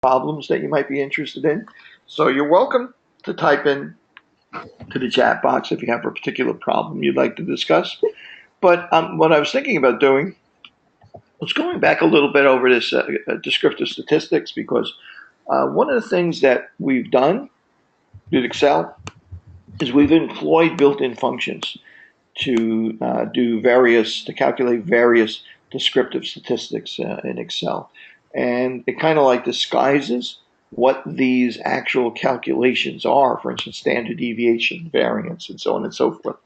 problems that you might be interested in. So you're welcome to type in to the chat box if you have a particular problem you'd like to discuss. But what I was thinking about doing was going back a little bit over this descriptive statistics because one of the things that we've done with Excel is we've employed built-in functions to to calculate various descriptive statistics in Excel. And it kind of like disguises what these actual calculations are, for instance, standard deviation, variance, and so on and so forth.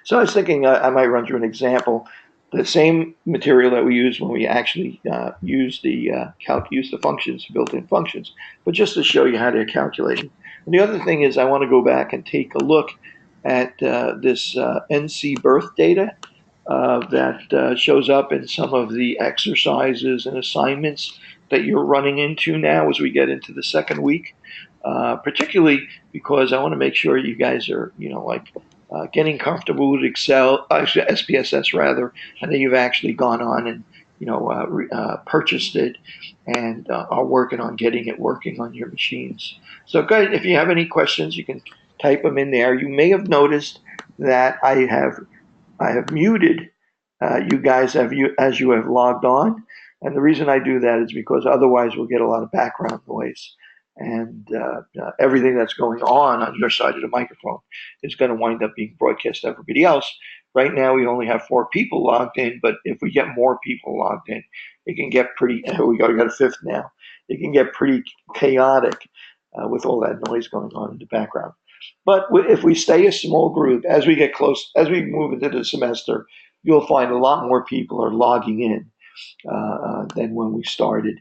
So I was thinking I might run through an example, the same material that we use when we actually use the functions, built-in functions, but just to show you how they're calculated. And the other thing is I want to go back and take a look at this NC birth data that shows up in some of the exercises and assignments that you're running into now as we get into the second week, particularly because I want to make sure you guys are, getting comfortable with Excel, SPSS rather, and then you've actually gone on and purchased it and are working on getting it working on your machines. So go ahead, if you have any questions, you can type them in there. You may have noticed that I have muted you guys as you have logged on, and the reason I do that is because otherwise we'll get a lot of background noise, and everything that's going on your side of the microphone is going to wind up being broadcast to everybody else. Right now we only have 4 people logged in, but if we get more people logged in, it can get pretty. We got a fifth now. It can get pretty chaotic with all that noise going on in the background. But if we stay a small group, as we get close, as we move into the semester, you'll find a lot more people are logging in than when we started.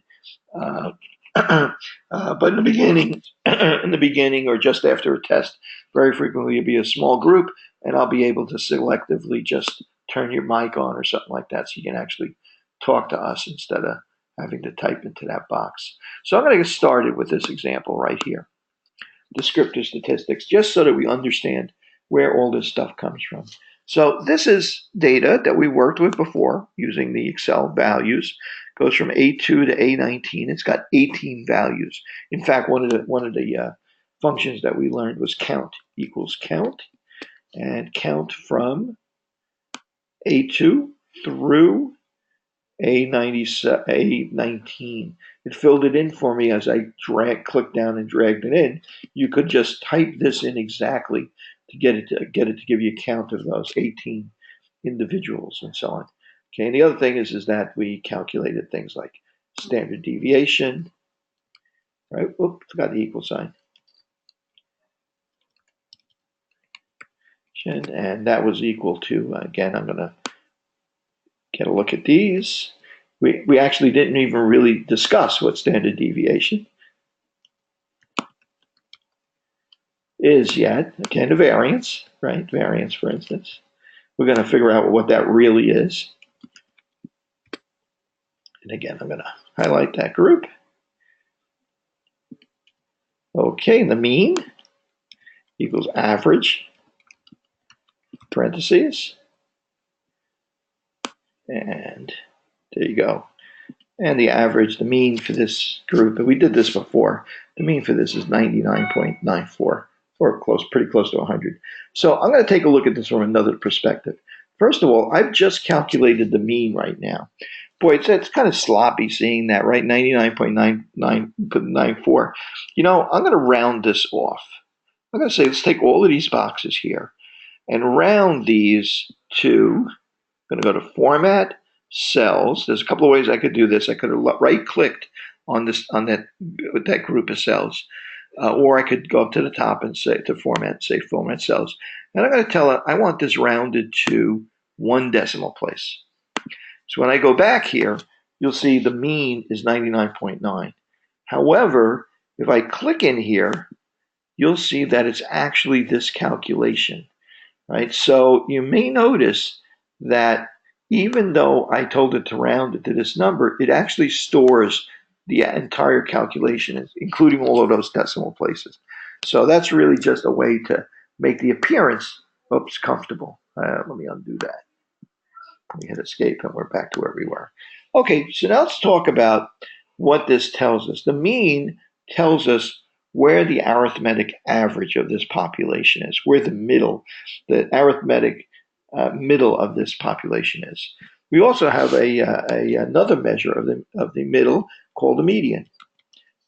Uh, but in the beginning, or just after a test, very frequently it'll be a small group, and I'll be able to selectively just turn your mic on or something like that, so you can actually talk to us instead of having to type into that box. So I'm going to get started with this example right here, descriptive statistics, just so that we understand where all this stuff comes from. So this is data that we worked with before using the Excel values. It goes from A2 to A19. It's got 18 values. In fact, one of the functions that we learned was count equals count, and count from A2 through A19. It filled it in for me as I clicked down and dragged it in. You could just type this in exactly to get it to give you a count of those 18 individuals and so on. Okay, and the other thing is that we calculated things like standard deviation, right? Oops, forgot the equal sign. And that was equal to, again, I'm going to get a look at these. We actually didn't even really discuss what standard deviation is yet. Again, a variance, right? Variance, for instance. We're going to figure out what that really is. And again, I'm going to highlight that group. Okay, the mean equals average, parentheses. And there you go. And the average, the mean for this group, and we did this before, the mean for this is 99.94, or pretty close to 100. So I'm going to take a look at this from another perspective. First of all, I've just calculated the mean right now. Boy, it's kind of sloppy seeing that, right? 99.9994. I'm going to round this off. I'm going to say, let's take all of these boxes here and round these to, I'm going to go to Format, Cells. There's a couple of ways I could do this. I could have right-clicked on that group of cells, or I could go up to the top and say to Format, say Format Cells. And I'm going to tell it I want this rounded to 1 decimal place. So when I go back here, you'll see the mean is 99.9. However, if I click in here, you'll see that it's actually this calculation, right? So you may notice that even though I told it to round it to this number, it actually stores the entire calculation, including all of those decimal places. So that's really just a way to make the appearance, comfortable. Let me undo that. Let me hit escape and we're back to where we were. Okay, so now let's talk about what this tells us. The mean tells us where the arithmetic average of this population is, where the arithmetic middle of this population is. We also have another measure of the middle called the median.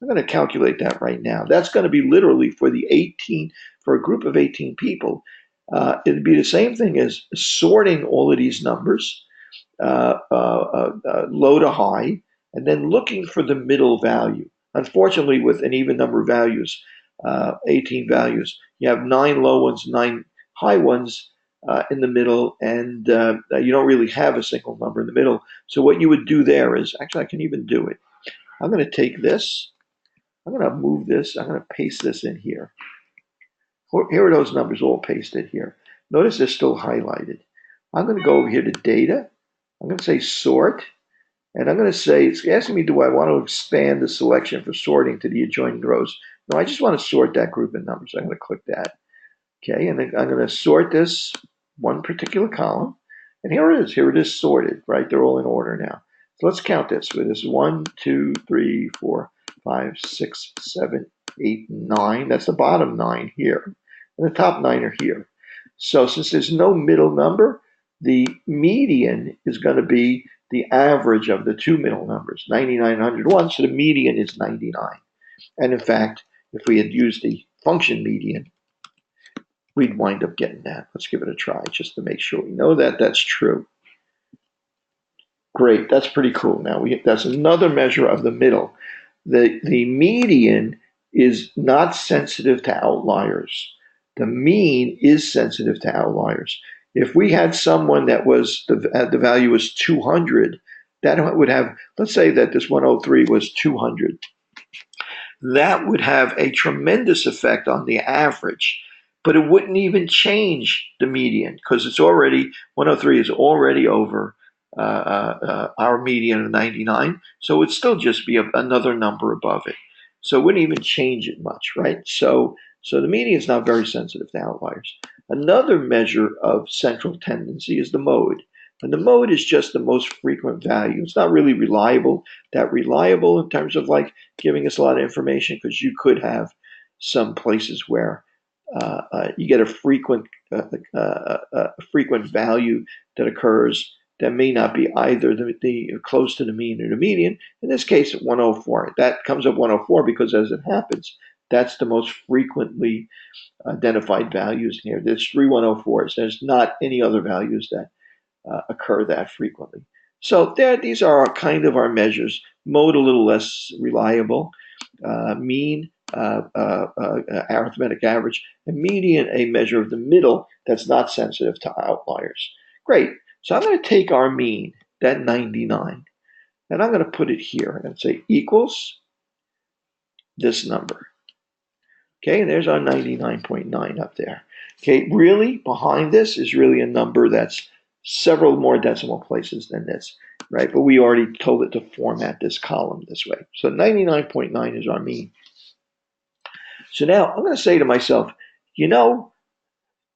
I'm going to calculate that right now. That's going to be literally for a group of 18 people. It'd be the same thing as sorting all of these numbers, low to high, and then looking for the middle value. Unfortunately, with an even number of values, 18 values, you have 9 low ones, 9 high ones in the middle, and you don't really have a single number in the middle. So what you would do there is, actually I can even do it. I'm going to take this, I'm going to move this, I'm going to paste this in here. Here are those numbers all pasted here. Notice they're still highlighted. I'm going to go over here to data. I'm going to say sort. And I'm going to say, it's asking me, do I want to expand the selection for sorting to the adjoining rows? No, I just want to sort that group of numbers. I'm going to click that. Okay, and then I'm going to sort this one particular column. And here it is. Here it is sorted, right? They're all in order now. So let's count this. So this 1, 2, 3, 4, 5, 6, 7, 8, 9. That's the bottom 9 here. And the top 9 are here. So since there's no middle number, the median is going to be the average of the two middle numbers, 99 and 101. So the median is 99. And in fact, if we had used the function median, we'd wind up getting that. Let's give it a try just to make sure we know that that's true. Great, that's pretty cool. Now that's another measure of the middle. The median is not sensitive to outliers. The mean is sensitive to outliers. If we had someone that was the value was 200, that would have, let's say that this 103 was 200. That would have a tremendous effect on the average, but it wouldn't even change the median because it's already, 103 is already over our median of 99. So it would still just be another number above it. So it wouldn't even change it much, right? So the median is not very sensitive to outliers. Another measure of central tendency is the mode. And the mode is just the most frequent value. It's not really that reliable in terms of like giving us a lot of information, because you could have some places where you get a frequent value that occurs that may not be either the close to the mean or the median. In this case, 104. That comes up 104 because, as it happens, that's the most frequently identified values here. There's 3 104s. There's not any other values that occur that frequently. So these are kind of our measures. Mode a little less reliable, mean, arithmetic average, and median a measure of the middle that's not sensitive to outliers. Great. So I'm going to take our mean, that 99, and I'm going to put it here and say equals this number. Okay, and there's our 99.9 up there. Okay, really behind this is really a number that's several more decimal places than this, right? But we already told it to format this column this way. So 99.9 is our mean. So now I'm going to say to myself,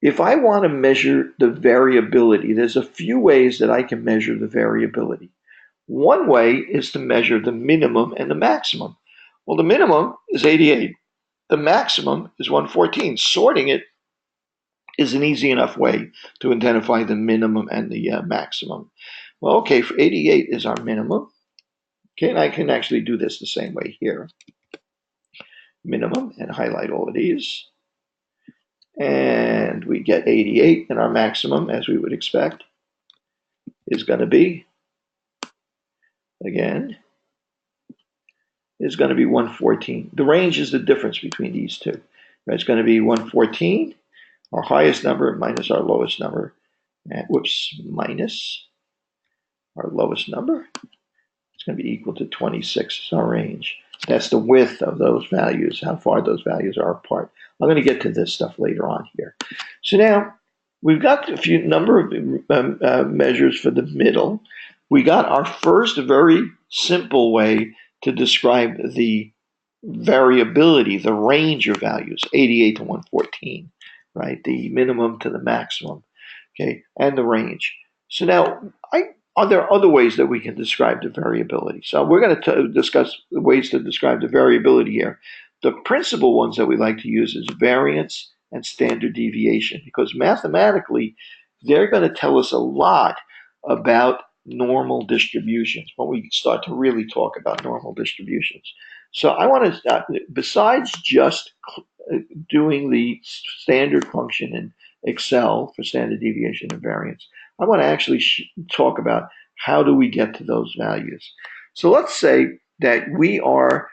if I want to measure the variability, there's a few ways that I can measure the variability. One way is to measure the minimum and the maximum. Well, the minimum is 88. The maximum is 114. Sorting it is an easy enough way to identify the minimum and the maximum. Well, okay, for 88 is our minimum. Okay, and I can actually do this the same way here. Minimum, and highlight all of these. And we get 88, and our maximum, as we would expect, is going to be, again, is going to be 114. The range is the difference between these two. It's going to be 114, our highest number, minus our lowest number. And, minus our lowest number. It's going to be equal to 26 is our range. That's the width of those values, how far those values are apart. I'm going to get to this stuff later on here. So now we've got a number of measures for the middle. We got our first very simple way to describe the variability, the range of values, 88 to 114, right? The minimum to the maximum, okay, and the range. So now are there other ways that we can describe the variability? So we're going to discuss the ways to describe the variability here. The principal ones that we like to use is variance and standard deviation, because mathematically they're going to tell us a lot about normal distributions when we start to really talk about normal distributions. So I want to, besides just doing the standard function in Excel for standard deviation and variance, I want to actually talk about how do we get to those values. So let's say that we are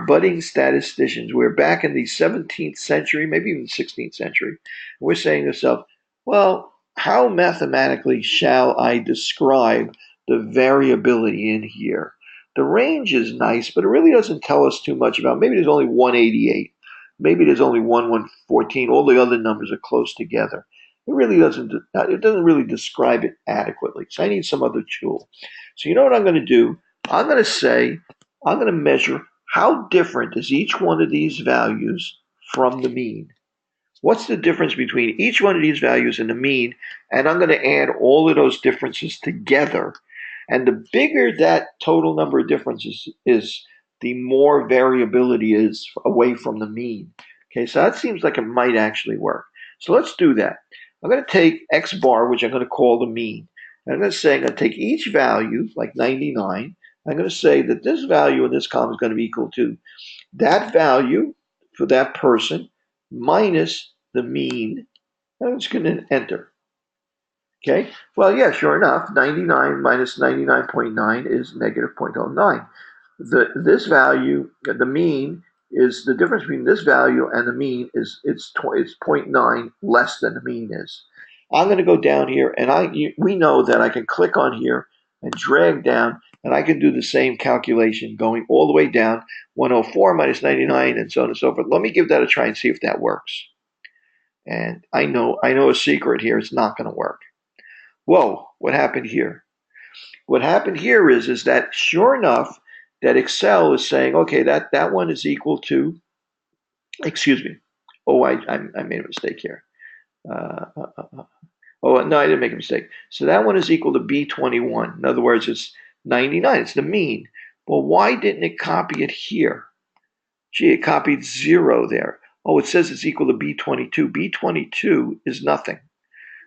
budding statisticians. We're back in the 17th century, maybe even 16th century. We're saying to ourselves, well, how mathematically shall I describe the variability in here? The range is nice, but it really doesn't tell us too much about. Maybe there's only 188. Maybe there's only 114. All the other numbers are close together. It doesn't really describe it adequately. So I need some other tool. So you know what I'm going to do? I'm going to measure how different is each one of these values from the mean. What's the difference between each one of these values and the mean? And I'm going to add all of those differences together. And the bigger that total number of differences is, the more variability is away from the mean. Okay, so that seems like it might actually work. So let's do that. I'm going to take x bar, which I'm going to call the mean. And I'm going to take each value, like 99. I'm going to say that this value in this column is going to be equal to that value for that person minus the mean. I'm just going to enter. Okay, well, yeah, sure enough, 99 minus 99.9 is negative 0.09. This value, the mean, is the difference between this value and the mean is it's 0.9 less than the mean is. I'm going to go down here, and we know that I can click on here and drag down, and I can do the same calculation going all the way down, 104 minus 99, and so on and so forth. Let me give that a try and see if that works. And I know a secret here. It's not going to work. Whoa, what happened here? What happened here is that sure enough, that Excel is saying, okay, that one is equal to, excuse me. Oh, I made a mistake here. Oh, no, I didn't make a mistake. So that one is equal to B21. In other words, it's 99. It's the mean. Well, why didn't it copy it here? Gee, it copied 0 there. Oh, it says it's equal to B22. B22 is nothing.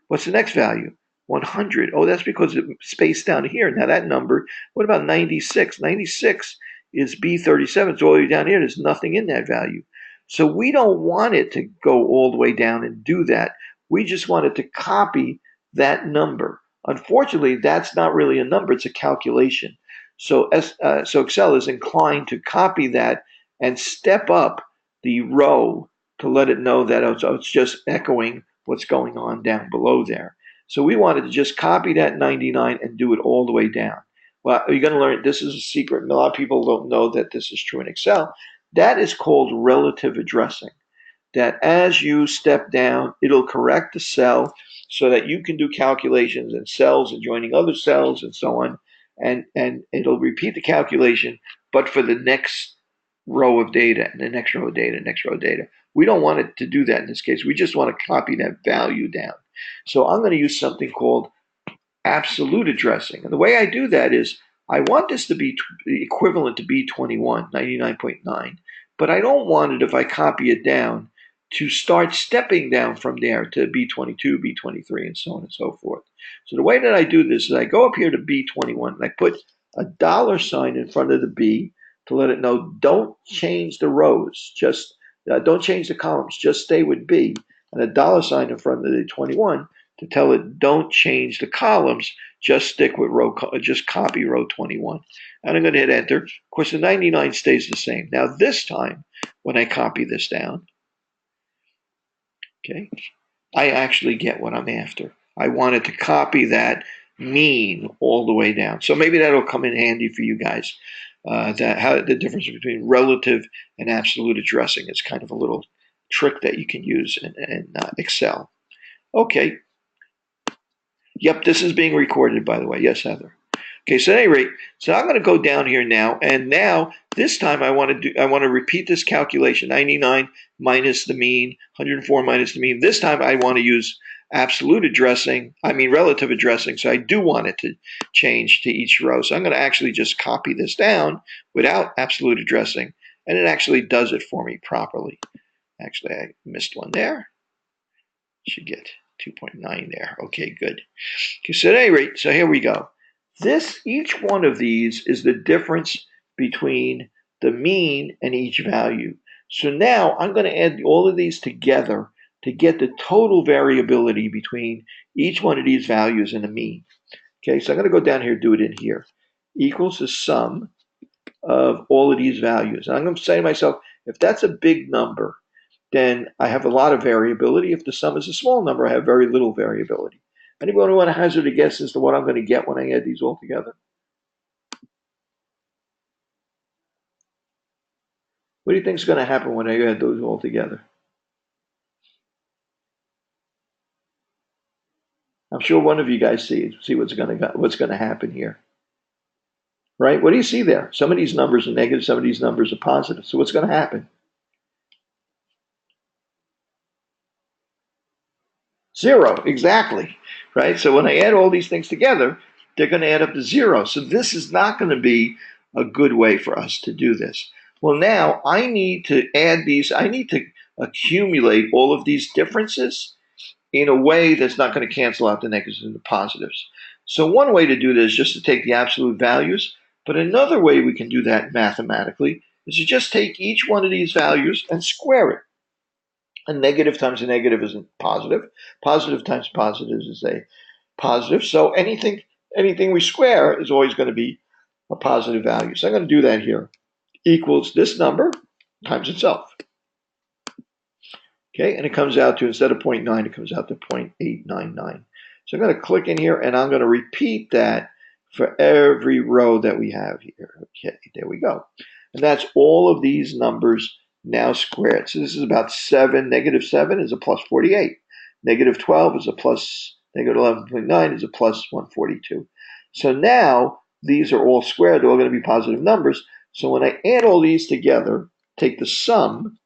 What's the next value? 100. Oh, that's because it's spaced down here. Now that number, what about 96? 96 is B37. It's all the way down here. There's nothing in that value. So we don't want it to go all the way down and do that. We just want it to copy that number. Unfortunately, that's not really a number. It's a calculation. So Excel is inclined to copy that and step up the row to let it know that it's just echoing what's going on down below there. So we wanted to just copy that 99 and do it all the way down. Well, you're going to learn, this is a secret. A lot of people don't know that this is true in Excel. That is called relative addressing. That as you step down, it'll correct the cell so that you can do calculations in cells and joining other cells and so on. And it'll repeat the calculation, but for the next row of data and the next row of data, next row of data. We don't want it to do that in this case. We just want to copy that value down. So I'm going to use something called absolute addressing. And the way I do that is I want this to be equivalent to B21, 99.9, but I don't want it, if I copy it down, to start stepping down from there to B22, B23, and so on and so forth. So the way that I do this is I go up here to B21 and I put a $ in front of the B to let it know don't change the rows, just don't change the columns, just stay with B, and a $ in front of the 21 to tell it don't change the columns, just stick with just copy row 21. And I'm going to hit enter. Of course, the 99 stays the same. Now this time, when I copy this down, okay, I actually get what I'm after. I wanted to copy that mean all the way down. So maybe that'll come in handy for you guys. How the difference between relative and absolute addressing is kind of a little trick that you can use in Excel. Okay. Yep, this is being recorded, by the way. Yes, Heather. Okay, so at any rate, so I'm going to go down here now, and now this time I want to repeat this calculation: 99 minus the mean, 104 minus the mean. This time I want to use absolute addressing, relative addressing, so I do want it to change to each row. So I'm going to actually just copy this down without absolute addressing, and it actually does it for me properly. Actually, I missed one there. Should get 2.9 there. Okay, good. Okay, so at any rate, so here we go. Each one of these is the difference between the mean and each value. So now I'm going to add all of these together to get the total variability between each one of these values and the mean. Okay, so I'm going to go down here, do it in here. Equals the sum of all of these values. And I'm going to say to myself, if that's a big number, then I have a lot of variability. If the sum is a small number, I have very little variability. Anyone want to hazard a guess as to what I'm going to get when I add these all together? What do you think is going to happen when I add those all together? I'm sure one of you guys see what's going to happen here, right? What do you see there? Some of these numbers are negative, some of these numbers are positive. So what's going to happen? Zero, exactly, right? So when I add all these things together, they're going to add up to zero. So this is not going to be a good way for us to do this. Well, now I need to add these, I need to accumulate all of these differences in a way that's not going to cancel out the negatives and the positives. So one way to do this is just to take the absolute values, but another way we can do that mathematically is to just take each one of these values and square it. A negative times a negative is a positive. Positive times positive is a positive. So anything we square is always going to be a positive value. So I'm going to do that here. Equals this number times itself. Okay, and it comes out to, instead of 0.9, it comes out to 0.899. So I'm going to click in here, and I'm going to repeat that for every row that we have here. Okay, there we go. And that's all of these numbers now squared. So this is about 7. Negative 7 is a plus 48. Negative 12 is a plus, negative 11.9 is a plus 142. So now these are all squared. They're all going to be positive numbers. So when I add all these together, take the sum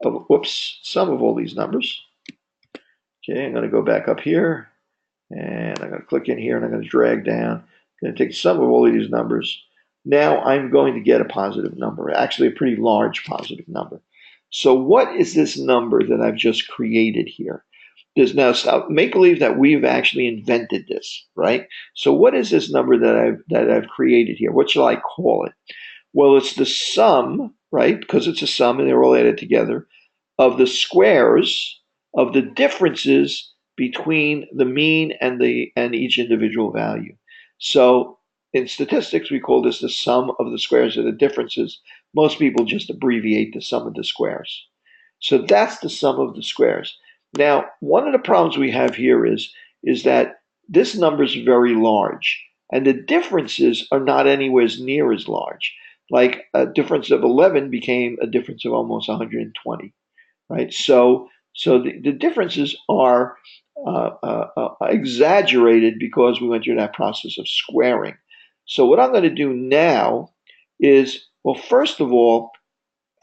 of, sum of all these numbers. Okay, I'm going to go back up here, and I'm going to click in here, and I'm going to drag down. I'm going to take the sum of all of these numbers. Now I'm going to get a positive number, actually a pretty large positive number. So what is this number that I've just created here? There's now make believe that we've actually invented this, right? So what is this number that I've created here? What shall I call it? Well, it's the sum, right? Because it's a sum and they're all added together, of the squares of the differences between the mean and each individual value. So in statistics, we call this the sum of the squares of the differences. Most people just abbreviate the sum of the squares. So that's the sum of the squares. Now, one of the problems we have here is that this number is very large, and the differences are not anywhere near as large. Like a difference of 11 became a difference of almost 120, right? So the differences are exaggerated because we went through that process of squaring. So what I'm going to do now is, well, first of all,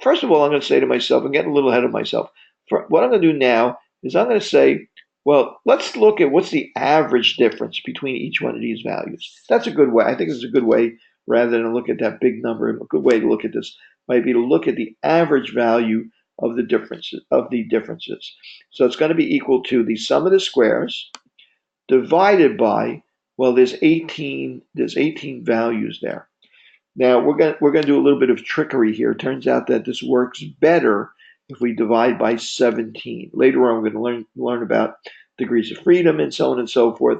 I'm going to say to myself, I'm getting a little ahead of myself. What I'm going to do now is I'm going to say, well, let's look at what's the average difference between each one of these values. That's a good way. I think it's a good way, rather than look at that big number. A good way to look at this might be to look at the average value of the differences. So it's going to be equal to the sum of the squares divided by, well, there's 18 values there. Now we're going to do a little bit of trickery here. It turns out that this works better if we divide by 17. Later on, we're going to learn about degrees of freedom and so on and so forth.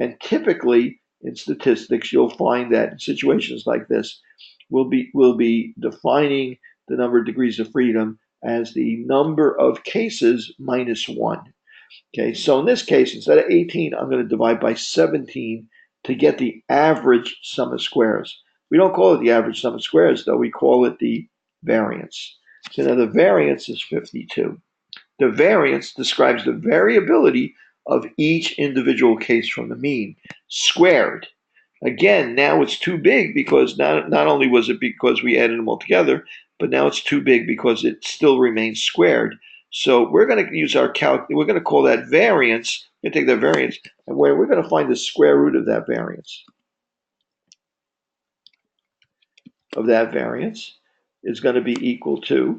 And typically in statistics, you'll find that in situations like this, we'll be defining the number of degrees of freedom as the number of cases minus 1. Okay, so in this case, instead of 18, I'm going to divide by 17 to get the average sum of squares. We don't call it the average sum of squares, though. We call it the variance. So now the variance is 52. The variance describes the variability of each individual case from the mean, squared. Again, now it's too big because not only was it because we added them all together, but now it's too big because it still remains squared. So we're going to use our we're going to call that variance. We're going to take that variance, and where we're going to find the square root of that variance. Is going to be equal to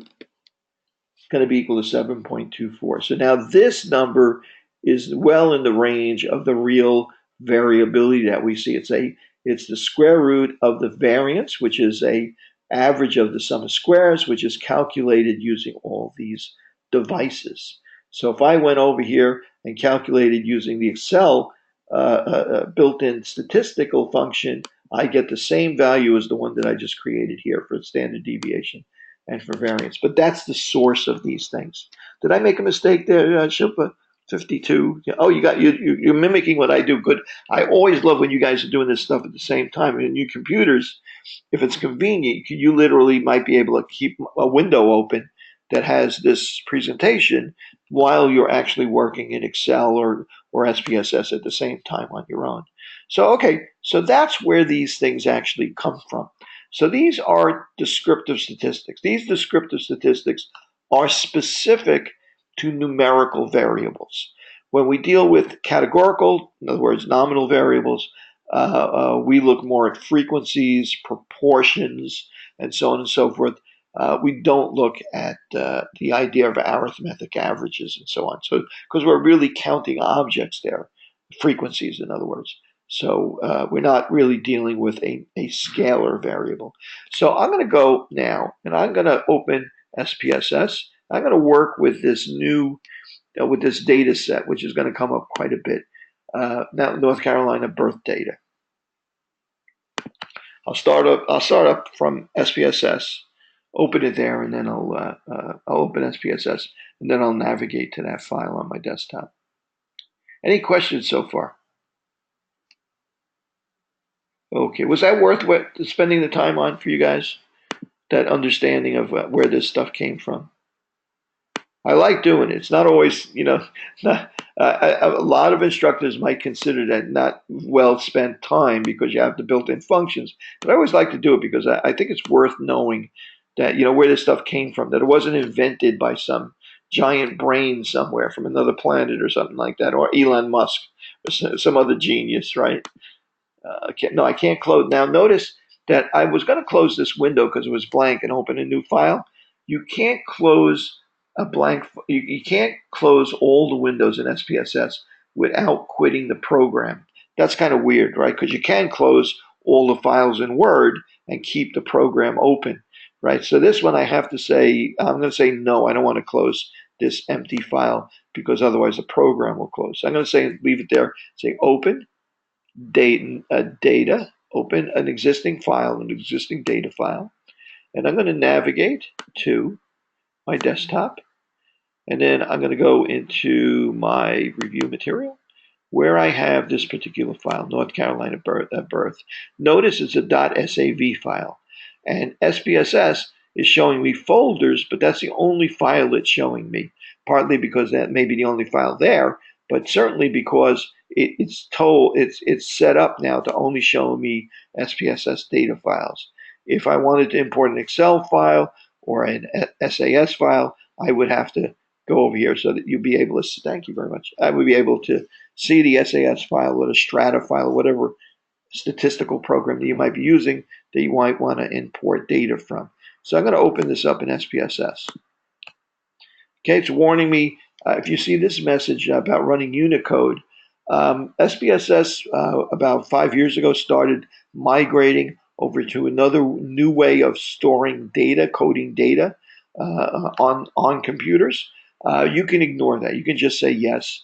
7.24. So now this number is well in the range of the real variability that we see. It's the square root of the variance, which is a average of the sum of squares, which is calculated using all these devices. So if I went over here and calculated using the Excel built-in statistical function, I get the same value as the one that I just created here for standard deviation and for variance. But that's the source of these things. Did I make a mistake there, Shilpa? 52. Oh, you're mimicking what I do. Good. I always love when you guys are doing this stuff at the same time. In your computers, if it's convenient, you literally might be able to keep a window open that has this presentation while you're actually working in Excel or SPSS at the same time on your own. So, okay, so that's where these things actually come from. So these are descriptive statistics. These descriptive statistics are specific to numerical variables. When we deal with categorical, in other words, nominal variables, we look more at frequencies, proportions, and so on and so forth. We don't look at the idea of arithmetic averages and so on. So, because we're really counting objects there, frequencies, in other words. So we're not really dealing with a scalar variable. So I'm going to go now, and I'm going to open SPSS. I'm going to work with this new, with this data set, which is going to come up quite a bit. Now, North Carolina birth data. I'll start up from SPSS, open it there, and then I'll open SPSS, and then I'll navigate to that file on my desktop. Any questions so far? Okay, was that worth spending the time on for you guys? That understanding of where this stuff came from. I like doing it. It's not always, not, a lot of instructors might consider that not well spent time because you have the built-in functions. But I always like to do it because I think it's worth knowing that, where this stuff came from, that it wasn't invented by some giant brain somewhere from another planet or something like that, or Elon Musk or some other genius, right? I can't close. Now notice that I was going to close this window because it was blank and open a new file. You can't close a blank. You can't close all the windows in SPSS without quitting the program. That's kind of weird, right? Because you can close all the files in Word and keep the program open, right? So this one I have to say, I'm going to say no, I don't want to close this empty file because otherwise the program will close. So I'm going to say leave it there, say open data, open an existing file, an existing data file, and I'm going to navigate to my desktop, and then I'm going to go into my review material where I have this particular file, North Carolina birth. Notice it's a .sav file, and SPSS is showing me folders, but that's the only file it's showing me, partly because that may be the only file there, but certainly because it's set up now to only show me SPSS data files. If I wanted to import an Excel file or an SAS file, I would have to go over here so that you'll be able to, thank you very much, I would be able to see the SAS file or the Strata file, whatever statistical program that you might be using that you might want to import data from. So I'm going to open this up in SPSS. Okay, it's warning me if you see this message about running Unicode. SPSS about 5 years ago started migrating over to another new way of storing data, coding data on computers. You can ignore that. You can just say yes.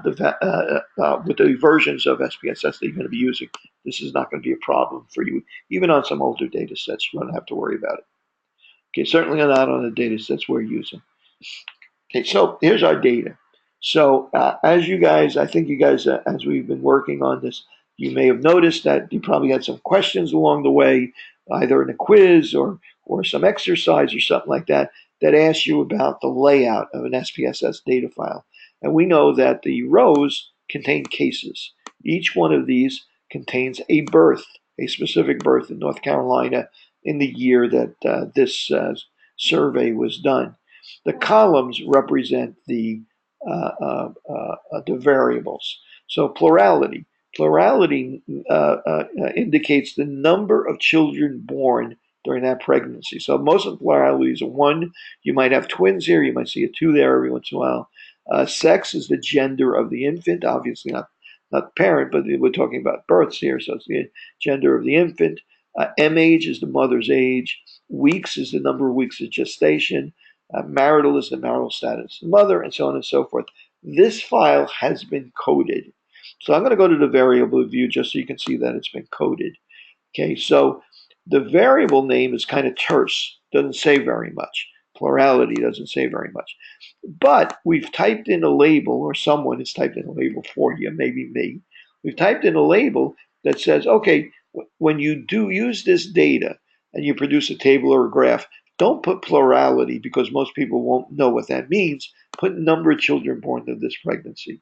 With the versions of SPSS that you're going to be using, this is not going to be a problem for you. Even on some older data sets, you don't have to worry about it. Okay, certainly not on the data sets we're using. Okay, so here's our data. So as you guys, I think you guys, as we've been working on this, you may have noticed that you probably had some questions along the way, either in a quiz or some exercise or something like that, that asks you about the layout of an SPSS data file. And we know that the rows contain cases. Each one of these contains a birth, a specific birth in North Carolina in the year that this survey was done. The columns represent the variables. So plurality. Plurality indicates the number of children born during that pregnancy. So most of the pluralities are one. You might have twins here. You might see a two there every once in a while. Sex is the gender of the infant, obviously not the parent, but we're talking about births here, so it's the gender of the infant. M-age is the mother's age. Weeks is the number of weeks of gestation. Marital is the marital status of the mother, and so on and so forth. This file has been coded. So I'm going to go to the variable view just so you can see that it's been coded. Okay, so the variable name is kind of terse, doesn't say very much. Plurality doesn't say very much. But we've typed in a label, or someone has typed in a label for you, maybe me. We've typed in a label that says, okay, when you do use this data and you produce a table or a graph, don't put plurality because most people won't know what that means. Put number of children born to this pregnancy.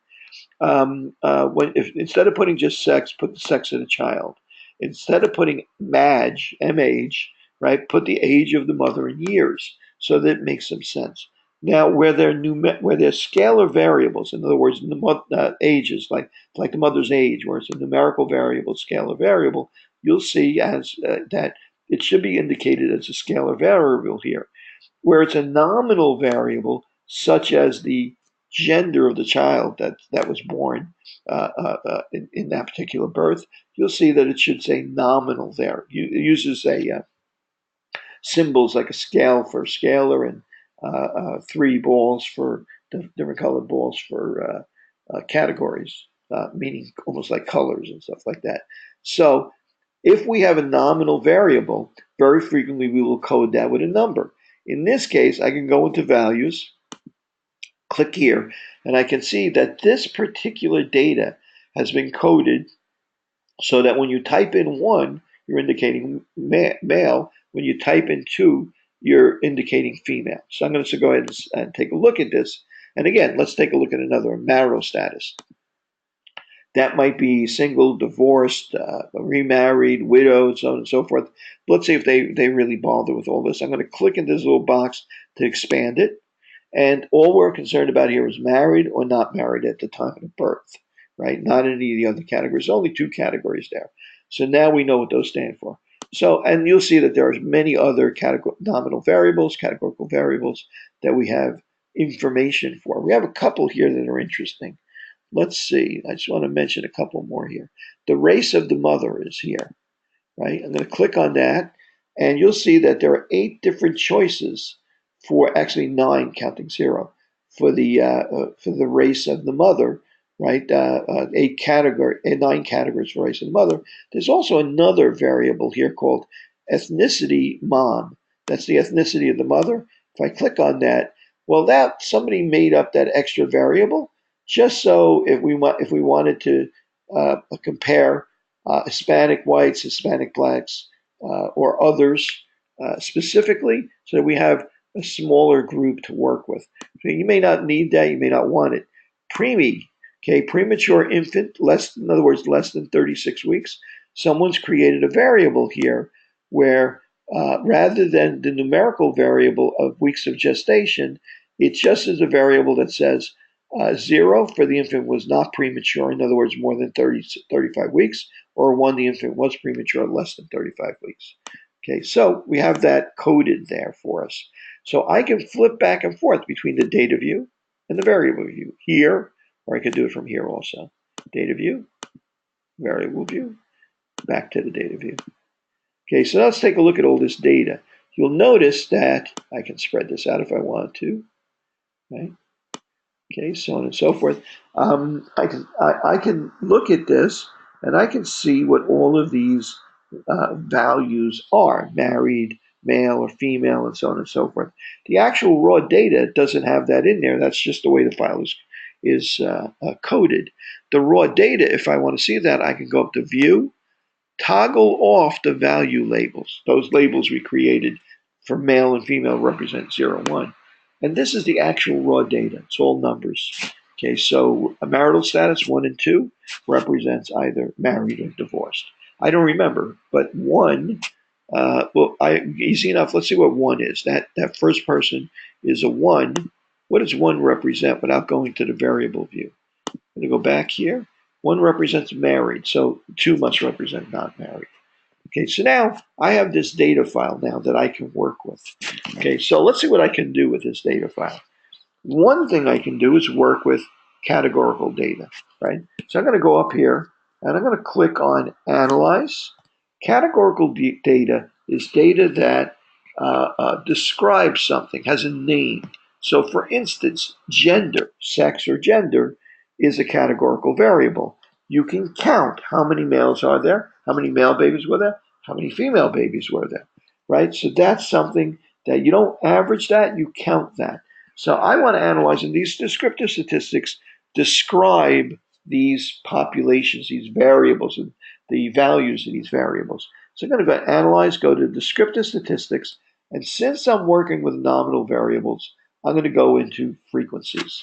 If instead of putting just sex, put the sex of the child. Instead of putting MAGE, M-age, right, put the age of the mother in years, so that it makes some sense. Now, where they're scalar variables, in other words, ages, like the mother's age, where it's a numerical variable, scalar variable, you'll see as that it should be indicated as a scalar variable here. Where it's a nominal variable, such as the gender of the child that was born in that particular birth, you'll see that it should say nominal there. It uses symbols like a scale for scalar and three balls for different colored balls for categories, meaning almost like colors and stuff like that. So if we have a nominal variable, very frequently we will code that with a number. In this case, I can go into values, click here, and I can see that this particular data has been coded so that when you type in 1, you're indicating male. When you type in 2, you're indicating female. So I'm going to go ahead and take a look at this. And again, let's take a look at another marital status. That might be single, divorced, remarried, widowed, so on and so forth. Let's see if they really bother with all this. I'm going to click in this little box to expand it. And all we're concerned about here is married or not married at the time of birth, right? Not any of the other categories. Only two categories there. So now we know what those stand for. So, and you'll see that there are many other nominal variables, categorical variables that we have information for. We have a couple here that are interesting. Let's see. I just want to mention a couple more here. The race of the mother is here, right? I'm going to click on that, and you'll see that there are 8 different choices for actually 9, counting 0, for the race of the mother, right? 9 categories for race of the mother. There's also another variable here called ethnicity mom. That's the ethnicity of the mother. If I click on that, well, that somebody made up that extra variable just so if we wanted to compare Hispanic whites, Hispanic blacks, or others specifically, so that we have a smaller group to work with. So you may not need that, you may not want it. Preemie, okay, premature infant, in other words, less than 36 weeks. Someone's created a variable here where rather than the numerical variable of weeks of gestation, it just is a variable that says 0 for the infant was not premature, in other words, more than 35 weeks, or 1, the infant was premature, less than 35 weeks. Okay, so we have that coded there for us. So I can flip back and forth between the data view and the variable view here, or I could do it from here also. Data view, variable view, back to the data view. Okay, so let's take a look at all this data. You'll notice that I can spread this out if I want to. Okay. Okay, so on and so forth. I can look at this and I can see what all of these values are: married, male or female, and so on and so forth. The actual raw data doesn't have that in there. That's just the way the file is coded. The raw data, if I want to see that, I can go up to View, toggle off the value labels. Those labels we created for male and female represent 0, 1. And this is the actual raw data. It's all numbers. Okay, so a marital status 1 and 2 represents either married or divorced. I don't remember, but 1 Easy enough. Let's see what 1 is. That first person is a 1. What does 1 represent without going to the variable view? I'm going to go back here. 1 represents married, so 2 must represent not married. Okay, so now I have this data file now that I can work with. Okay, so let's see what I can do with this data file. One thing I can do is work with categorical data, right? So I'm going to go up here and I'm going to click on Analyze. Categorical data is data that describes something, has a name. So for instance, gender, sex or gender is a categorical variable. You can count how many males are there, how many male babies were there, how many female babies were there, right? So that's something that you don't average that, you count that. So I want to analyze, and these descriptive statistics describe these populations, these variables, and the values of these variables. So I'm going to go analyze, go to descriptive statistics, and since I'm working with nominal variables, I'm going to go into frequencies.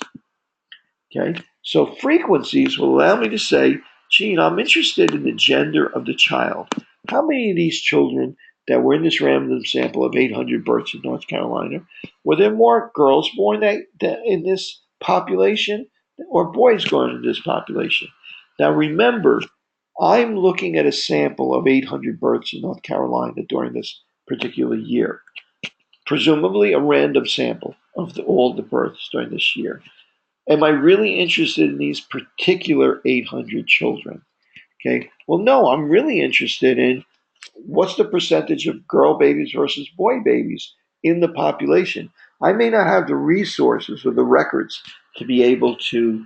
Okay, so frequencies will allow me to say, Gene, I'm interested in the gender of the child. How many of these children that were in this random sample of 800 births in North Carolina, were there more girls born in this population or boys born in this population? Now remember, I'm looking at a sample of 800 births in North Carolina during this particular year, presumably a random sample of all the births during this year. Am I really interested in these particular 800 children? Okay. Well, no, I'm really interested in what's the percentage of girl babies versus boy babies in the population. I may not have the resources or the records to be able to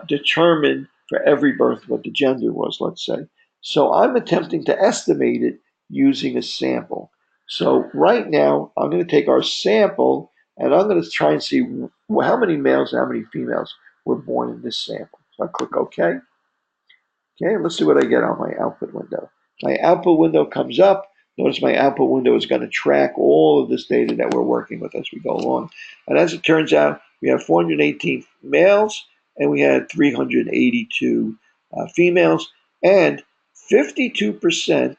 determine for every birth what the gender was, let's say. So I'm attempting to estimate it using a sample. So right now, I'm going to take our sample and I'm going to try and see how many males and how many females were born in this sample. So I click OK. Okay, let's see what I get on my output window. My output window comes up. Notice my output window is going to track all of this data that we're working with as we go along. And as it turns out, we have 418 males and we had 382 females. And 52%,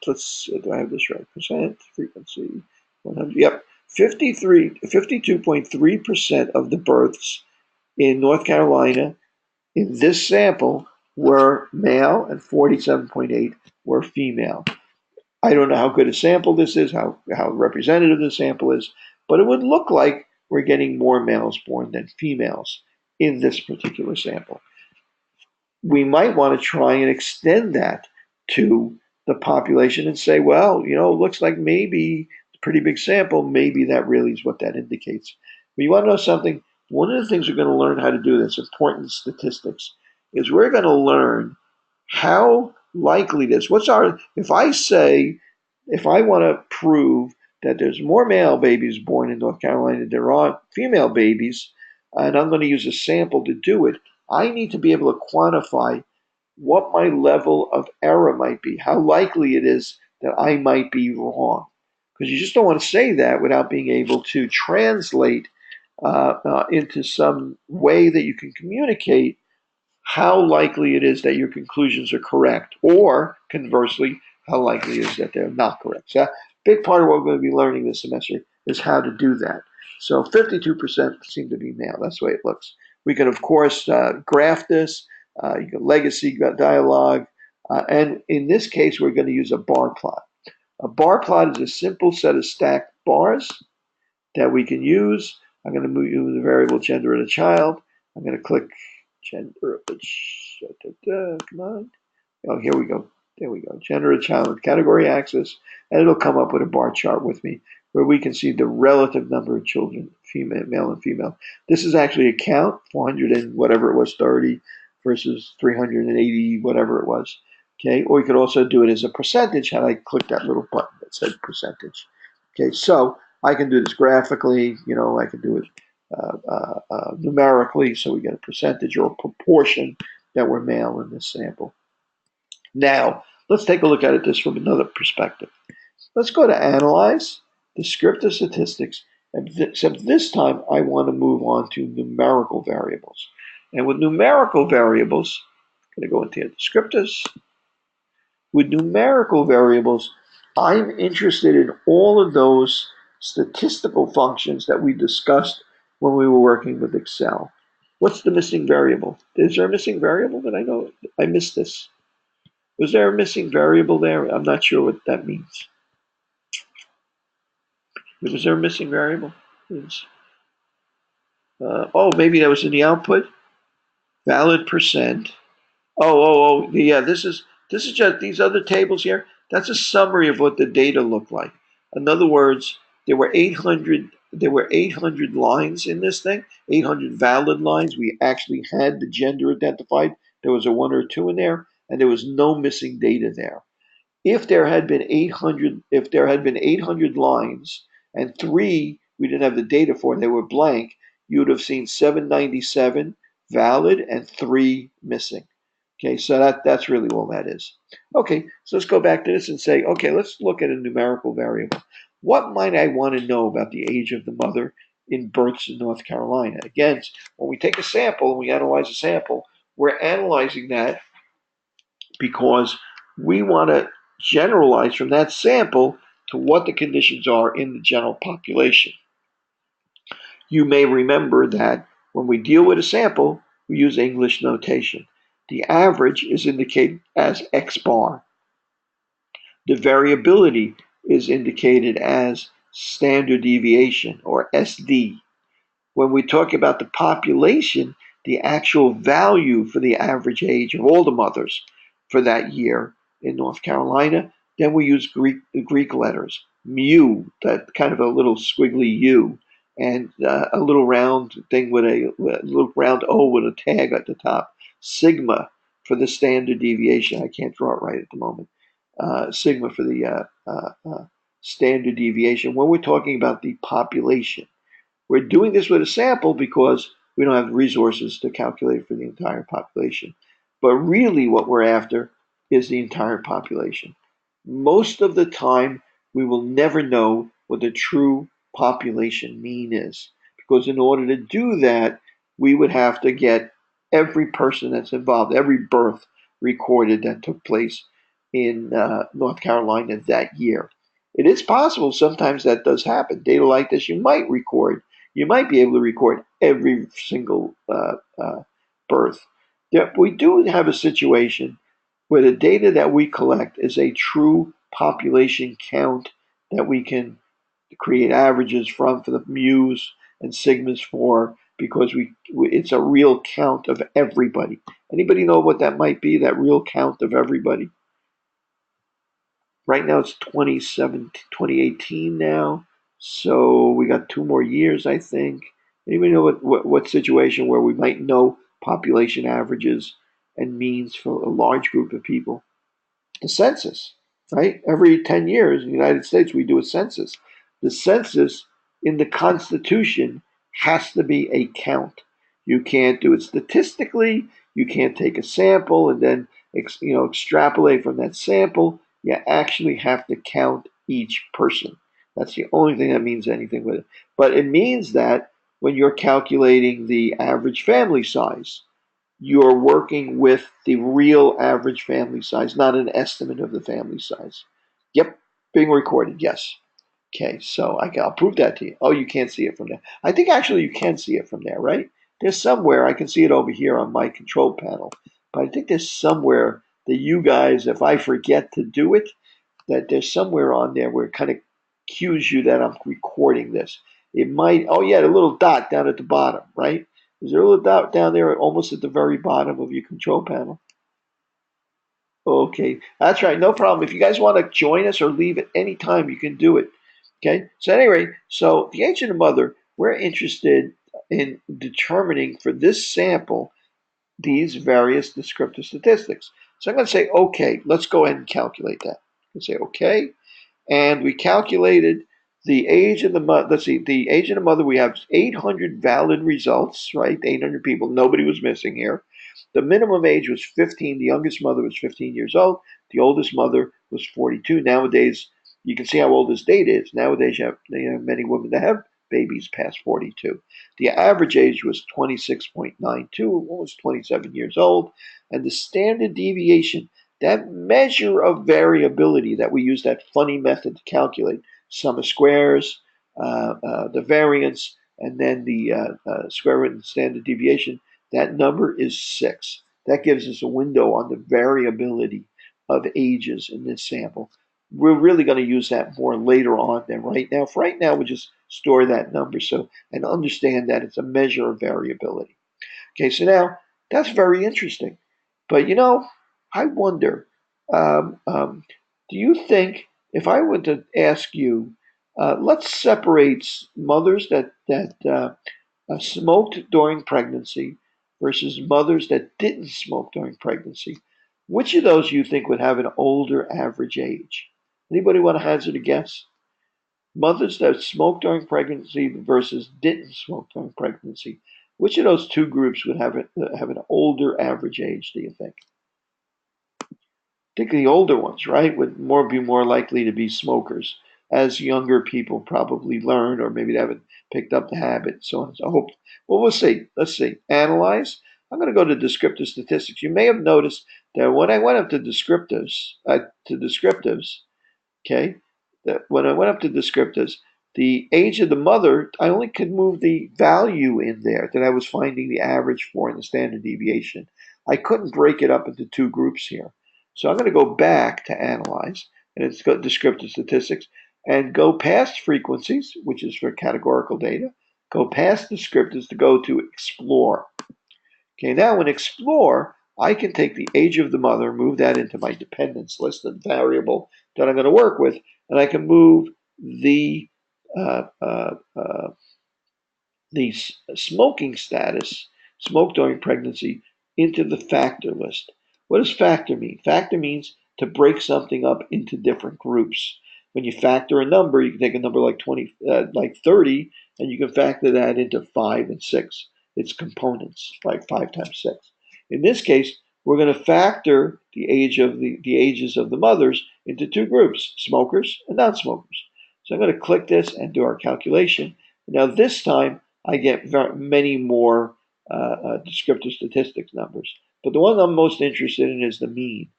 do I have this right? Percent, frequency, 100, yep. 52.3% of the births in North Carolina in this sample were male and 47.8 were female. I don't know how good a sample this is, how representative the sample is, but it would look like we're getting more males born than females in this particular sample. We might want to try and extend that to the population and say, well, it looks like maybe it's a pretty big sample. Maybe that really is what that indicates. But you want to know something? One of the things we're going to learn how to do that's important in statistics is we're going to learn how likely it is. If I want to prove that there's more male babies born in North Carolina than there are female babies, and I'm going to use a sample to do it, I need to be able to quantify what my level of error might be, how likely it is that I might be wrong. Because you just don't want to say that without being able to translate into some way that you can communicate how likely it is that your conclusions are correct, or conversely, how likely it is that they're not correct. So a big part of what we're going to be learning this semester is how to do that. So 52% seem to be male. That's the way it looks. We can, of course, graph this. You can legacy dialogue. And in this case, we're going to use a bar plot. A bar plot is a simple set of stacked bars that we can use. I'm going to move the variable gender of the child. I'm going to click gender of the come on. Oh, here we go. There we go. Gender of child with category axis, and it'll come up with a bar chart with me where we can see the relative number of children, male and female. This is actually a count, 400 and whatever it was, 30 versus 380, whatever it was. Okay, or you could also do it as a percentage had I click that little button that said percentage. Okay, so I can do this graphically, I can do it numerically, so we get a percentage or a proportion that were male in this sample. Now, let's take a look at this from another perspective. Let's go to Analyze, Descriptive Statistics, except this time I want to move on to numerical variables. And with numerical variables, I'm going to go into here, Descriptives. With numerical variables, I'm interested in all of those statistical functions that we discussed when we were working with Excel. What's the missing variable? Is there a missing variable that I know? I missed this. Was there a missing variable there? I'm not sure what that means. Was there a missing variable? Oh, maybe that was in the output. Valid percent. Yeah. This is just these other tables here. That's a summary of what the data looked like. In other words, there were 800 lines in this thing, 800 valid lines. We actually had the gender identified. There was a one or two in there, and there was no missing data there. If there had been 800 lines and three we didn't have the data for, and they were blank, you would have seen 797 valid and three missing. Okay, so that's really all that is. Okay, so let's go back to this and say, okay, let's look at a numerical variable. What might I want to know about the age of the mother in births in North Carolina? Again, when we take a sample and we analyze a sample, we're analyzing that because we want to generalize from that sample to what the conditions are in the general population. You may remember that when we deal with a sample, we use English notation. The average is indicated as X bar. The variability is indicated as standard deviation, or SD. When we talk about the population, the actual value for the average age of all the mothers for that year in North Carolina, then we use Greek letters. Mu, that kind of a little squiggly U, and a little round thing with a little round O with a tag at the top. Sigma for the standard deviation. I can't draw it right at the moment. Sigma for the standard deviation. When we're talking about the population, we're doing this with a sample because we don't have resources to calculate for the entire population. But really, what we're after is the entire population. Most of the time, we will never know what the true population mean is, because in order to do that, we would have to get every person that's involved, every birth recorded that took place in North Carolina that year. It is possible sometimes that does happen. Data like this, you might be able to record every single birth. We do have a situation where the data that we collect is a true population count that we can create averages from for the mu's and sigmas for, because it's a real count of everybody. Anybody know what that might be, that real count of everybody? Right now it's 2018 now, so we got 2 more years, I think. Anybody know what situation where we might know population averages and means for a large group of people? The census, right? Every 10 years in the United States, we do a census. The census in the Constitution has to be a count. You can't do it statistically. You can't take a sample and then extrapolate from that sample. You actually have to count each person. That's the only thing that means anything with it. But it means that when you're calculating the average family size, you're working with the real average family size, not an estimate of the family size. Yep, being recorded, yes. Okay, so I'll prove that to you. Oh, you can't see it from there. I think actually you can see it from there, right? There's somewhere, I can see it over here on my control panel, but I think there's somewhere that you guys, if I forget to do it, that there's somewhere on there where it kind of cues you that I'm recording this. It might, oh yeah, the little dot down at the bottom, right? Is there a little dot down there almost at the very bottom of your control panel? Okay, that's right, no problem. If you guys want to join us or leave at any time, you can do it. Okay, so anyway, so the age of the mother, we're interested in determining for this sample these various descriptive statistics. So I'm going to say, okay, let's go ahead and calculate that. I'm going to say, okay, and we calculated the age of the mother. Let's see, the age of the mother, we have 800 valid results, right? 800 people, nobody was missing here. The minimum age was 15. The youngest mother was 15 years old. The oldest mother was 42. Nowadays, you can see how old this data is. Nowadays, you have many women that have babies past 42. The average age was 26.92, almost 27 years old. And the standard deviation, that measure of variability that we use that funny method to calculate sum of squares, the variance, and then the square root and standard deviation, that number is 6. That gives us a window on the variability of ages in this sample. We're really going to use that more later on than right now. For right now, we just store that number and understand that it's a measure of variability. Okay, so now that's very interesting. But I wonder, do you think if I were to ask you, let's separate mothers that smoked during pregnancy versus mothers that didn't smoke during pregnancy, which of those you think would have an older average age? Anybody want to hazard a guess? Mothers that smoked during pregnancy versus didn't smoke during pregnancy. Which of those two groups would have an older average age, do you think? Particularly older ones, right, would be more likely to be smokers, as younger people probably learn, or maybe they haven't picked up the habit, so on. So I hope. Well, we'll see. Let's see. Analyze. I'm going to go to descriptive statistics. You may have noticed that when I went up to descriptives, okay, that when I went up to descriptives, the age of the mother, I only could move the value in there that I was finding the average for in the standard deviation. I couldn't break it up into two groups here. So I'm going to go back to analyze, and it's got descriptive statistics, and go past frequencies, which is for categorical data, go past descriptives to go to explore. Okay, now in explore, I can take the age of the mother, move that into my dependence list, the variable that I'm going to work with, and I can move the uh, uh, uh, the smoking status, smoke during pregnancy, into the factor list. What does factor mean? Factor means to break something up into different groups. When you factor a number, you can take a number like 30, and you can factor that into 5 and 6. Its components, like 5 times 6. In this case, we're going to factor the ages of the mothers into two groups: smokers and non-smokers. So I'm going to click this and do our calculation. Now this time I get many more descriptive statistics numbers. But the one I'm most interested in is the mean.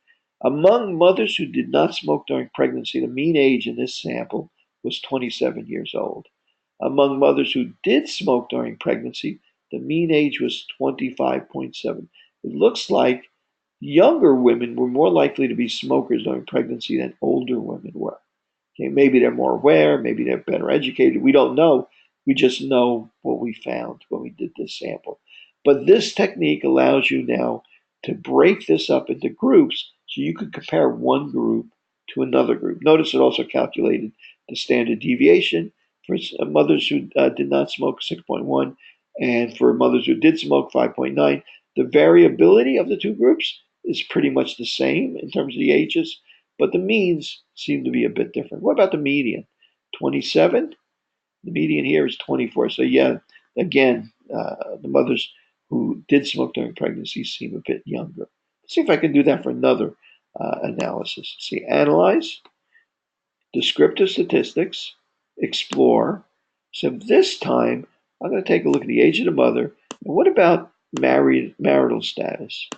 Among mothers who did not smoke during pregnancy, the mean age in this sample was 27 years old. Among mothers who did smoke during pregnancy, the mean age was 25.7. It looks like younger women were more likely to be smokers during pregnancy than older women were. Okay, maybe they're more aware, maybe they're better educated. We don't know. We just know what we found when we did this sample. But this technique allows you now to break this up into groups so you could compare one group to another group. Notice it also calculated the standard deviation for mothers who did not smoke, 6.1, and for mothers who did smoke, 5.9. The variability of the two groups is pretty much the same in terms of the ages, but the means seem to be a bit different. What about the median? 27? The median here is 24. So yeah, again, the mothers who did smoke during pregnancy seem a bit younger. Let's see if I can do that for another analysis. See, analyze, descriptive statistics, explore. So this time, I'm going to take a look at the age of the mother. And what about marital status?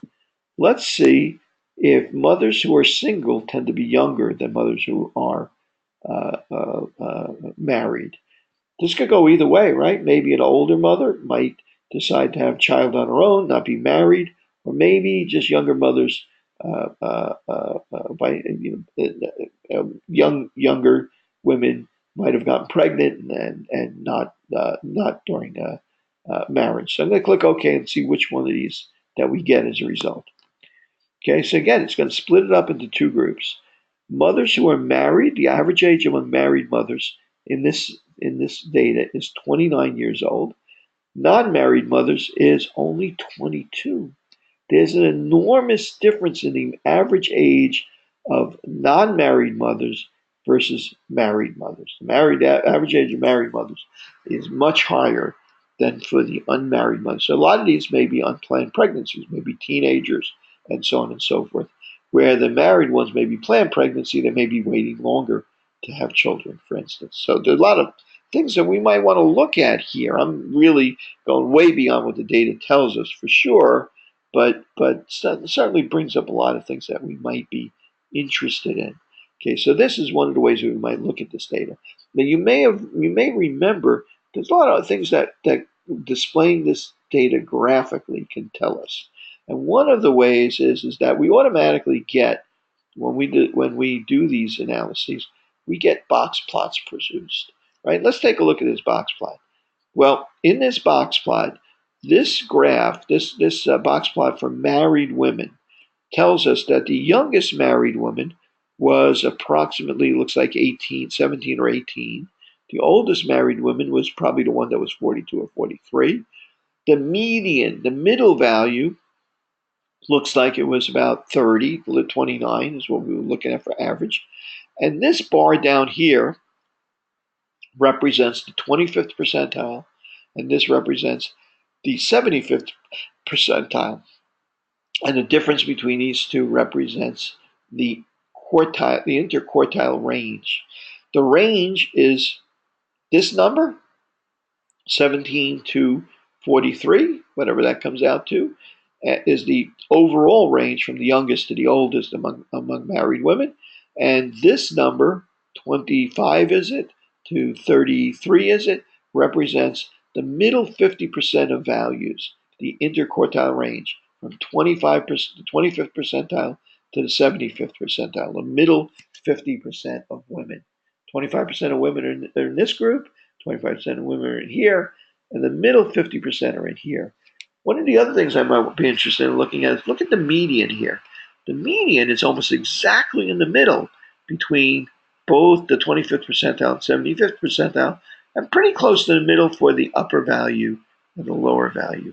Let's see if mothers who are single tend to be younger than mothers who are married. This could go either way, right? Maybe an older mother might decide to have a child on her own, not be married, or maybe just younger mothers, younger women might have gotten pregnant and not during marriage. So I'm going to click OK and see which one of these that we get as a result. Okay, so again, it's going to split it up into two groups. Mothers who are married, the average age among married mothers in this data is 29 years old. Non-married mothers is only 22. There's an enormous difference in the average age of non-married mothers versus married mothers. The average age of married mothers is much higher than for the unmarried mothers. So a lot of these may be unplanned pregnancies, maybe teenagers, and so on and so forth. Where the married ones may be planned pregnancy, they may be waiting longer to have children, for instance. So there's a lot of things that we might want to look at here. I'm really going way beyond what the data tells us for sure, but certainly brings up a lot of things that we might be interested in. Okay, so this is one of the ways we might look at this data. Now you may remember there's a lot of things that displaying this data graphically can tell us. And one of the ways is that we automatically get when we do these analyses, we get box plots produced. Right? Let's take a look at this box plot. Well, in this box plot, this graph, this box plot for married women, tells us that the youngest married woman was approximately, looks like 18, 17 or 18. The oldest married woman was probably the one that was 42 or 43. The median, the middle value, looks like it was about 30, 29 is what we were looking at for average. And this bar down here represents the 25th percentile, and this represents the 75th percentile. And the difference between these two represents the quartile, the interquartile range. The range is this number, 17 to 43, whatever that comes out to, is the overall range from the youngest to the oldest among married women. And this number, 25 is it, to 33 is it, represents the middle 50% of values, the interquartile range, from 25%, the 25th percentile to the 75th percentile, the middle 50% of women. 25% of women are in this group, 25% of women are in here, and the middle 50% are in here. One of the other things I might be interested in looking at is look at the median here. The median is almost exactly in the middle between both the 25th percentile and 75th percentile, and pretty close to the middle for the upper value and the lower value.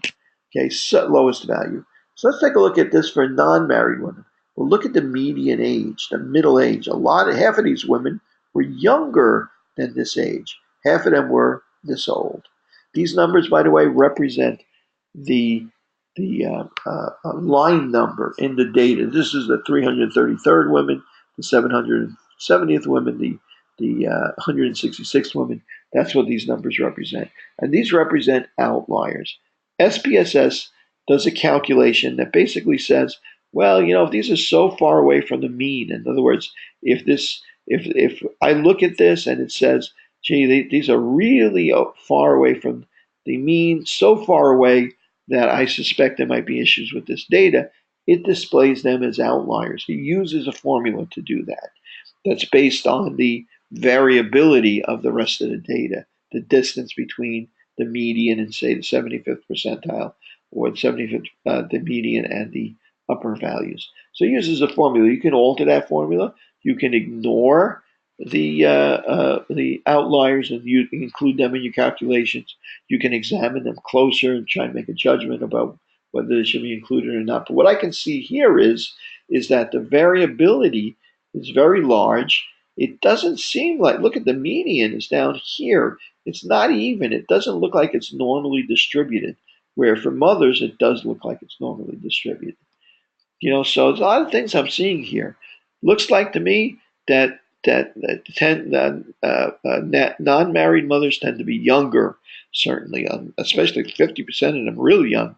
Okay, so lowest value. So let's take a look at this for non-married women. Well, look at the median age, the middle age. Half of these women were younger than this age. Half of them were this old. These numbers, by the way, represent the line number in the data. This is the 333rd woman, the 770th woman, the 166th woman. That's what these numbers represent. And these represent outliers. SPSS does a calculation that basically says, well, if these are so far away from the mean, in other words, if I look at this and it says, gee, these are really far away from the mean, so far away that I suspect there might be issues with this data, it displays them as outliers. It uses a formula to do that. That's based on the variability of the rest of the data, the distance between the median and, say, the 75th percentile, or the 75th, the median and the upper values. So it uses a formula. You can alter that formula. You can ignore the outliers and you include them in your calculations. You can examine them closer and try and make a judgment about whether they should be included or not. But what I can see here is that the variability is very large. It doesn't seem like, look at the median is down here. It's not even. It doesn't look like it's normally distributed, where for mothers it does look like it's normally distributed. So there's a lot of things I'm seeing here. Looks like to me that non-married mothers tend to be younger, certainly, especially 50% of them really young,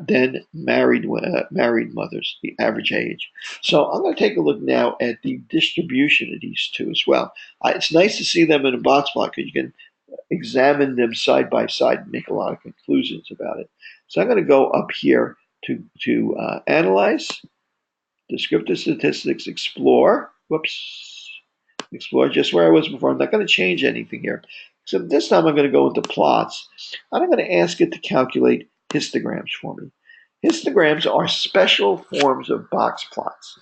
than married mothers, the average age. So I'm going to take a look now at the distribution of these two as well. It's nice to see them in a box plot because you can examine them side by side and make a lot of conclusions about it. So I'm going to go up here to analyze, descriptive statistics, explore. Explore just where I was before. I'm not going to change anything here. Except this time I'm going to go into plots. And I'm going to ask it to calculate histograms for me. Histograms are special forms of box plots.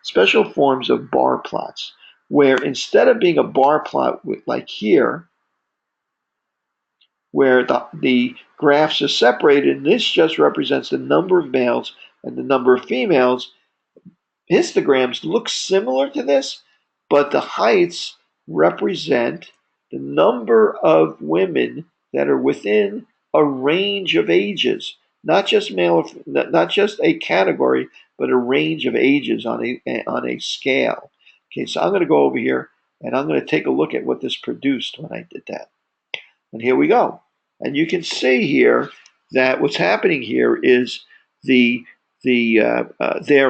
Special forms of bar plots, where instead of being a bar plot like here, where the graphs are separated, and this just represents the number of males and the number of females, histograms look similar to this, but the heights represent the number of women that are within a range of ages, not just a category, but a range of ages on a scale. Okay, so I'm going to go over here and I'm going to take a look at what this produced when I did that. And here we go. And you can see here that what's happening here is there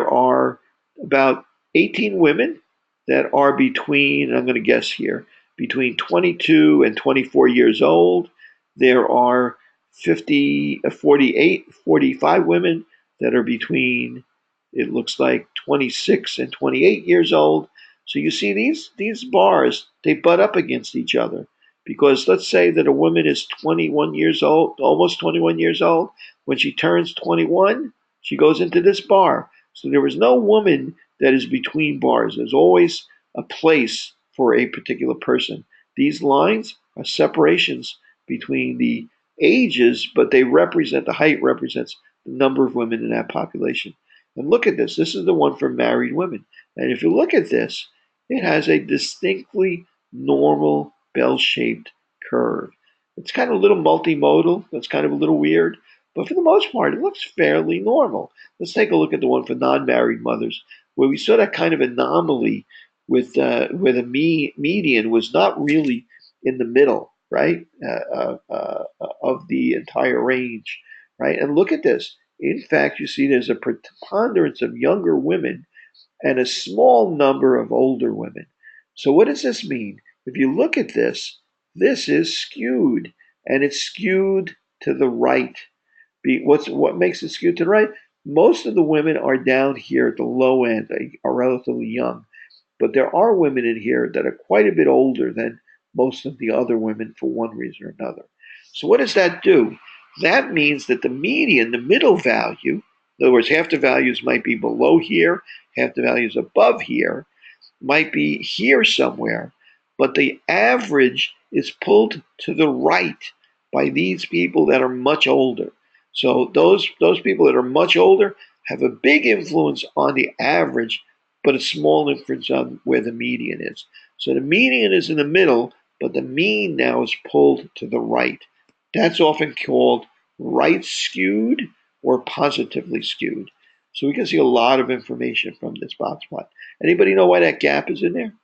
are about 18 women that are between, I'm going to guess here, between 22 and 24 years old. There are 45 women that are between, it looks like, 26 and 28 years old. So you see these bars, they butt up against each other. Because let's say that a woman is 21 years old, almost 21 years old. When she turns 21, she goes into this bar. So there is no woman that is between bars. There's always a place for a particular person. These lines are separations between the ages, but they represent, the height represents the number of women in that population. And look at this. This is the one for married women. And if you look at this, it has a distinctly normal bell-shaped curve. It's kind of a little multimodal. That's kind of a little weird. But for the most part, it looks fairly normal. Let's take a look at the one for non-married mothers, where we saw that kind of anomaly with where the median was not really in the middle, right, of the entire range, right? And look at this. In fact, you see there's a preponderance of younger women and a small number of older women. So what does this mean? If you look at this, this is skewed, and it's skewed to the right. What makes it skewed to the right? Most of the women are down here at the low end, are relatively young, but there are women in here that are quite a bit older than most of the other women for one reason or another. So what does that do? That means that the median, the middle value, in other words, half the values might be below here, half the values above here, might be here somewhere, but the average is pulled to the right by these people that are much older. So those people that are much older have a big influence on the average, but a small influence on where the median is. So the median is in the middle, but the mean now is pulled to the right. That's often called right skewed or positively skewed. So we can see a lot of information from this box plot. Anybody know why that gap is in there?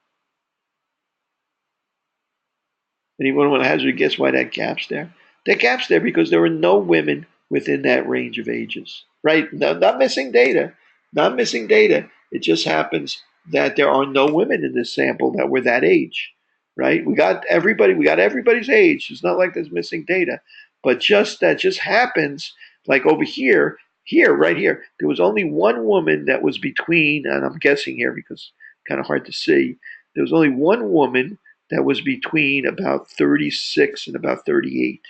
Anyone want to hazard a guess why that gap's there? That gap's there because there are no women within that range of ages, right? No, not missing data, not missing data. It just happens that there are no women in this sample that were that age, right? We got everybody. We got everybody's age. It's not like there's missing data, but just that just happens. Like over here, right here, there was only one woman that was between, and I'm guessing here because it's kind of hard to see. There was only one woman that was between about 36 and about 38,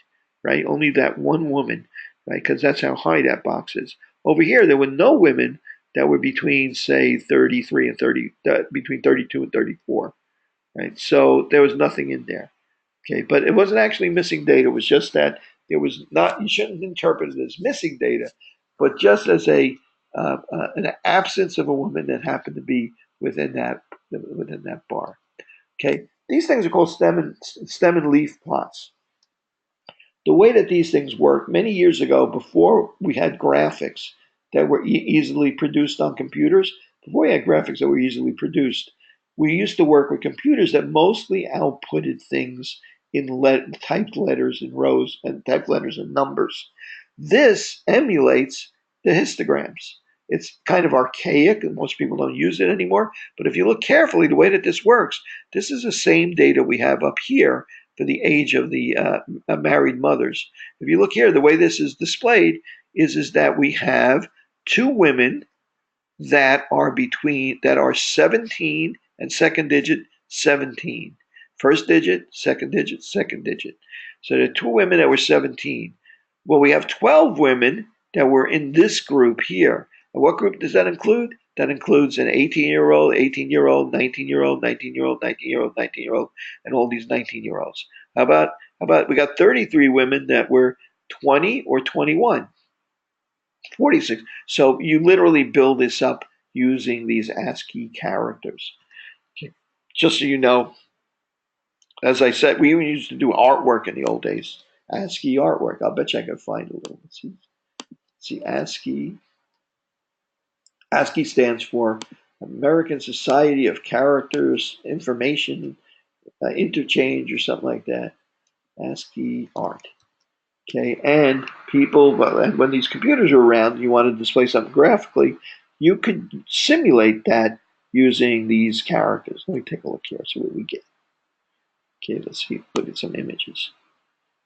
right? Only that one woman, right? Because that's how high that box is. Over here, there were no women that were between, say, 33 and 30, between 32 and 34, right? So there was nothing in there, okay? But it wasn't actually missing data. It was just that there was not, you shouldn't interpret it as missing data, but just as an absence of a woman that happened to be within that bar. Okay, these things are called stem and leaf plots. The way that these things work, many years ago, before we had graphics that were easily produced on computers, before we had graphics that were easily produced, we used to work with computers that mostly outputted things in typed letters in rows and typed letters and numbers. This emulates the histograms. It's kind of archaic, and most people don't use it anymore. But if you look carefully, the way that this works, this is the same data we have up here for the age of the married mothers. If you look here, the way this is displayed is that we have two women that are 17 and second digit 17. First digit, second digit, second digit. So there are two women that were 17. Well, we have 12 women that were in this group here. And what group does that include? That includes an 18-year-old, 18-year-old, 19-year-old, 19-year-old, 19-year-old, 19-year-old, and all these 19-year-olds. How about we got 33 women that were 20 or 21? 46. So you literally build this up using these ASCII characters. Okay. Just so you know, as I said, we even used to do artwork in the old days. ASCII artwork. I'll bet you I can find a little. Let's see, ASCII. ASCII stands for American Society of Characters Information Interchange or something like that. ASCII art. Okay, and people, well, and when these computers are around, you want to display something graphically, you could simulate that using these characters. Let me take a look here, see what we get. Okay, let's see, look at some images.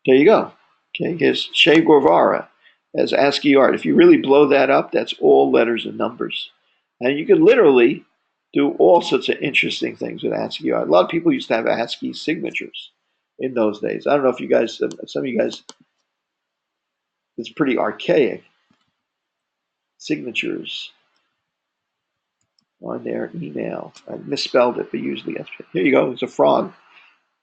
There you go. Okay, here's Che Guevara as ASCII art. If you really blow that up, that's all letters and numbers. And you could literally do all sorts of interesting things with ASCII art. A lot of people used to have ASCII signatures in those days. I don't know if you guys, some of you guys, it's pretty archaic signatures on their email. I misspelled it, but usually that's here you go. It's a frog.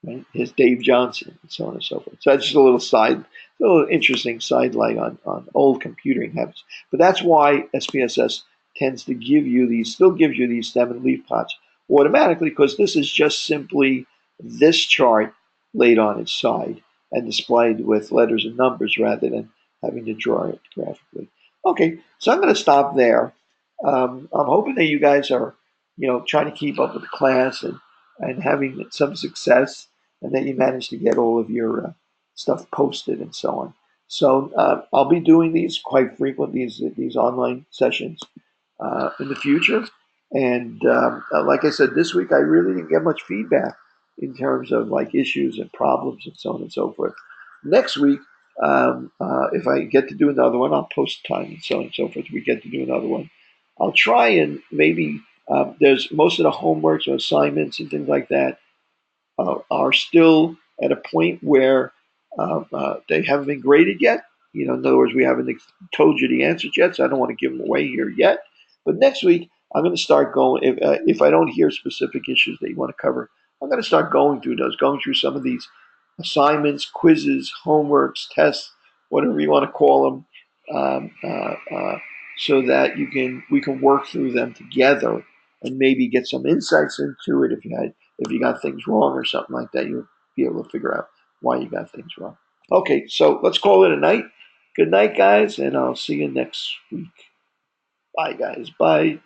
Right? Here's Dave Johnson, and so on and so forth. So that's just a little interesting sidelight on old computing habits. But that's why SPSS tends to give you these, still gives you these stem and leaf plots automatically, because this is just simply this chart laid on its side and displayed with letters and numbers rather than having to draw it graphically. Okay, so I'm going to stop there. I'm hoping that you guys are, trying to keep up with the class and having some success, and that you manage to get all of your stuff posted and so on. So I'll be doing these quite frequently, these online sessions in the future. And like I said, this week I really didn't get much feedback in terms of like issues and problems and so on and so forth. Next week, if I get to do another one, I'll post time and so on and so forth. We get to do another one. I'll try and maybe there's most of the homeworks or assignments and things like that are still at a point where they haven't been graded yet. In other words, we haven't told you the answers yet, so I don't want to give them away here yet. But next week, I'm going to start going. If I don't hear specific issues that you want to cover, I'm going to start going through those, going through some of these assignments, quizzes, homeworks, tests, whatever you want to call them, so that we can work through them together and maybe get some insights into it. If you got things wrong or something like that, you'll be able to figure out why you got things wrong. Okay, so let's call it a night. Good night, guys, and I'll see you next week. Bye, guys. Bye.